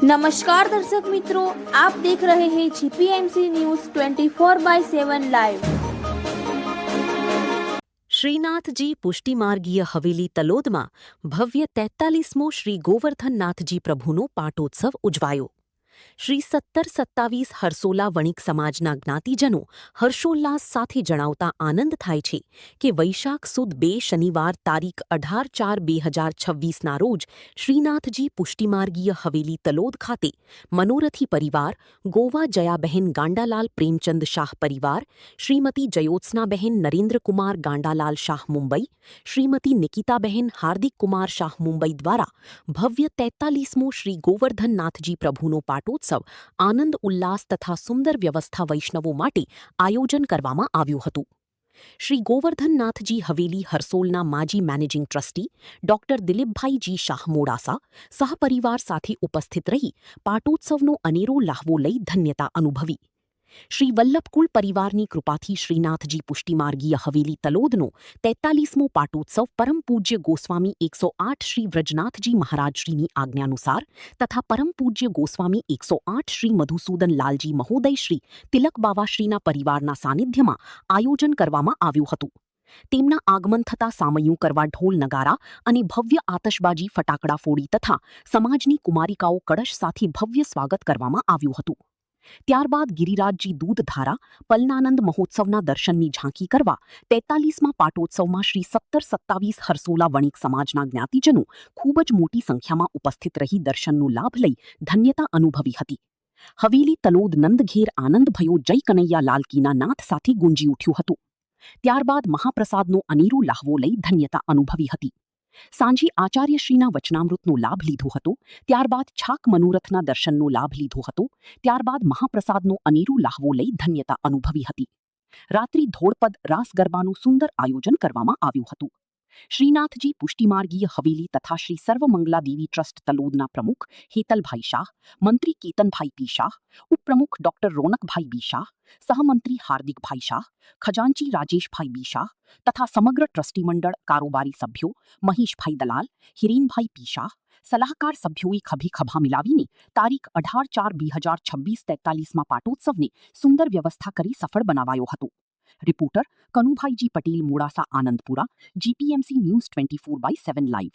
नमस्कार दर्शक मित्रों, आप देख रहे हैं जीपीएमसी न्यूज 24/7 लाइव। श्रीनाथजी पुष्टिमार्गीय हवेली तलोदમાં ભવ્ય 43મો શ્રી ગોવર્ધનનાથજી પ્રભુનો પાટોત્સવ ઉજવાયો। શ્રી 1727 હરસોલા વણિક સમાજના જ્ઞાતિજનો હર્ષોલ્લાસ સાથે જણાવતા આનંદ થાય છે કે વૈશાખ સુદ 2 શનિવાર તારીખ 18/4/2026ના રોજ શ્રીનાથજી પુષ્ટિમાર્ગીય હવેલી તલોદ ખાતે મનોરથી પરિવાર, ગોવા જયાબહેન ગાંડાલાલ પ્રેમચંદ શાહ પરિવાર, શ્રીમતી જયોત્સનાબહેન નરેન્દ્રકુમાર ગાંડાલાલ શાહ મુંબઈ, શ્રીમતી નિકિતાબહેન હાર્દિકકુમાર શાહ મુંબઈ દ્વારા ભવ્ય 43મો શ્રી ગોવર્ધનનાથજી પ્રભુનો પાટોત્સવ આનંદ ઉલ્લાસ તથા સુંદર વ્યવસ્થા વૈષ્ણવો માટે આયોજન કરવામાં આવ્યું હતું। શ્રી ગોવર્ધનનાથજી હવેલી હરસોલના માજી managing trustee doctor Dilipbhaiji Shah Modasa સહપરિવાર સાથે ઉપસ્થિત રહી પાટોત્સવનો અનેરો લાહવો લઈ ધન્યતા અનુભવી। શ્રી વલ્લભકુળ પરિવારની કૃપાથી શ્રીનાથજી પુષ્ટિમાર્ગીય હવેલી તલોદનો 43મો પાટોત્સવ પરમ પૂજ્ય ગોસ્વામી 108 શ્રી વ્રજનાથજી મહારાજશ્રીની આજ્ઞાનુસાર તથા પરમ પૂજ્ય ગોસ્વામી 108 શ્રી મધુસૂદન લાલજી મહોદય શ્રી તિલક બાવાશ્રીના પરિવારના સાનિધ્યમાં આયોજન કરવામાં આવ્યું હતું। તેમના આગમન થતા સામયું કરવા ઢોલ નગારા અને ભવ્ય આતશબાજી ફટાકડા ફોડી તથા સમાજની કુમારિકાઓ કળશ સાથે ભવ્ય સ્વાગત કરવામાં આવ્યું હતું। ત્યારબાદ ગિરિરાજજી દૂધધારા પલનાનંદ મહોત્સવના દર્શનની ઝાંકી કરવા 43મા પાટોત્સવમાં શ્રી 1727 હરસોલા વણિક સમાજના જ્ઞાતિજનો ખૂબ જ મોટી સંખ્યામાં ઉપસ્થિત રહી દર્શનનો લાભ લઈ ધન્યતા અનુભવી હતી। હવેલી તલોદ નંદઘેર આનંદ ભયો જય કનૈયા લાલકીના નાથ સાથે ગુંજી ઉઠ્યું હતું। ત્યારબાદ મહાપ્રસાદનો અનેરો લાહવો લઈ ધન્યતા અનુભવી હતી। સાંજે આચાર્યશ્રીના વચનામૃતનો લાભ લીધો હતો। ત્યારબાદ છાક મનોરથના દર્શનનો લાભ લીધો હતો। ત્યારબાદ મહાપ્રસાદનો અનેરો લાહવો લઈ ધન્યતા અનુભવી હતી। રાત્રિ ધોળપદ રાસ ગરબાનું સુંદર આયોજન કરવામાં આવ્યું હતું। શ્રીનાથજી પુષ્ટિમાર્ગીય હવેલી તથા શ્રી સર્વમંગલા દેવી ટ્રસ્ટ તલોદના પ્રમુખ હેતલભાઈ શાહ, મંત્રી કેતનભાઈ પી શાહ, ઉપપ્રમુખ ડોક્ટર રોનકભાઈ બી શાહ, સહમંત્રી હાર્દિકભાઈ શાહ, ખજાનચી રાજેશભાઈ બી શાહ તથા સમગ્ર ટ્રસ્ટી મંડળ કારોબારી સભ્યો મહેશભાઈ દલાલ, હિરેનભાઈ પી શાહ, સલાહકાર સભ્યોએ ખભે ખભા મિલાવીને તારીખ 18/4/2026 43મા પાટોત્સવને સુંદર વ્યવસ્થા કરી સફળ બનાવાયો હતો। Reporter Kanubhaiji Patel Modasa Anandpura, GPMC news 24/7 live.